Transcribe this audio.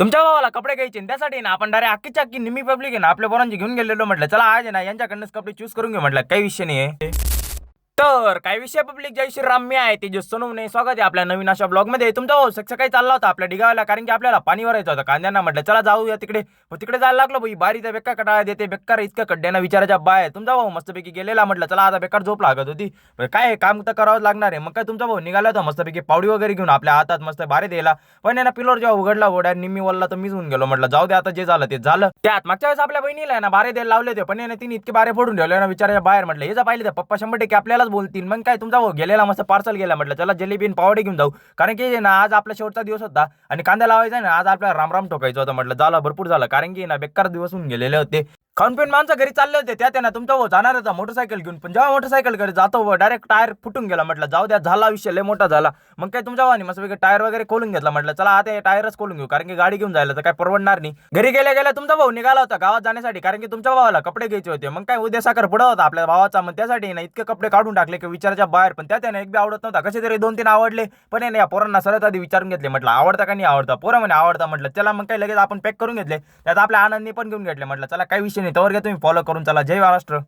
तुमच्या भावाला कपडे घ्यायचे आणि त्यासाठी ना आपण डायरेक्ट अख्खीच्या अख्खी निम्मी पब्लिक आहे ना आपल्या पोरांची घेऊन गेलेलो. म्हटलं चला आज आहे ना यांच्याकडनंच कपडे चूज करून घेऊ. म्हटलं काही विषय नाही आहे. तर काय विषय पब्लिक, जय श्रीराम. मी आहे तेजस सोनवणे. स्वागत आहे आपल्या नवीन अशा ब्लॉग मध्ये. तुमचा भाऊ सकाळी चालला होता आपल्या डिगावाला, कारण की आपल्याला पाणी भरायचं होतं कांद्यांना. म्हटलं चला जाऊया तिकडे. तिकडे जायला लागलो भाई. बारीचा बेकार कटाळा देते, बेकार इतकं खड्ड्याना विचारायच्या बाय. तुमचा भाऊ मस्तपैकी गेलेला. म्हटलं चला आता बेकार झोप लागत होती, काय काम तर करावंच लागणार आहे. मग काय तुमचा भाऊ निघाला होता मस्तपैकी पावडी वगैरे घेऊन आपल्या हातात मस्त बारे द्यायला. पण आहे ना पिलोर जेव्हा उघडला गोड्या निम्मी वल्ला तर मीच होऊन गेलो. म्हटलं जाऊ दे आता, जे झालं ते झालं. त्यात मागच्या वेळेस आपल्या बहिणीला आहे ना बारे द्यायला लावले होते, पण आहे ना तिने इतके बारे फोडून ठेवले ना विचारायच्या बाहेर. म्हटलं हे जर पाहिले तर पप्पा 100% आपल्यालाच बोलतील. मग काय तुमचा भाऊ गेलेला मस्त पार्सल गेला. म्हटलं चला जलेबी पावडे घेऊन जाऊ, कारण की ना आज आपला शेवटचा दिवस होता आणि कांदा लावायचा ना आज आपल्याला रामराम ठोकायचं होतं. म्हटलं झालं भरपूर झालं, कारण की ना बेकार दिवस होऊन गेलेले होते. खाऊन पिऊन माणसं घरी चालले होते. त्यात ना तुमचा भाऊ जाणार होता मोटरसायकल घेऊन, पण जेव्हा मोटरसायकल घरी जातो डायरेक्ट टायर फुटून गेला. म्हटलं जाऊ द्या, झाला विषय लय मोठा झाला. मग काय तुमच्या भावाने मस्त टायर वगैरे खोलून घेतला. म्हटलं चला आता टायरच खोलून घेऊ, कारण की गाडी घेऊन जायला तर काय परवडणार नाही. घरी गेल्या गेल्या तुमचा भाऊ निघाला होता गावात जाण्यासाठी, कारण की तुमच्या भावाला कपडे घ्यायचे होते. मग काय उद्या साखर पुढा होता आपल्या भावाचा, मग त्यासाठी ना इतके कपडे काढून टाकले की विचाराच्या बाहेर. पण त्यात एक बी आवडत नव्हता, कसे तरी 2-3 आवडले. पण या पोरांना सरळ आधी विचारून घेतले. म्हटलं आवडता का नाही आवडता. पोरं म्हणे आवडता. म्हटलं चला मग काय लगेच आपण पॅक करून घेतले. त्यात आपल्या आनंदने पण घेऊन घेतले. म्हटलं चला काही विषय नाही, तवर घ्या तुम्ही फॉलो करून चला. जय महाराष्ट्र.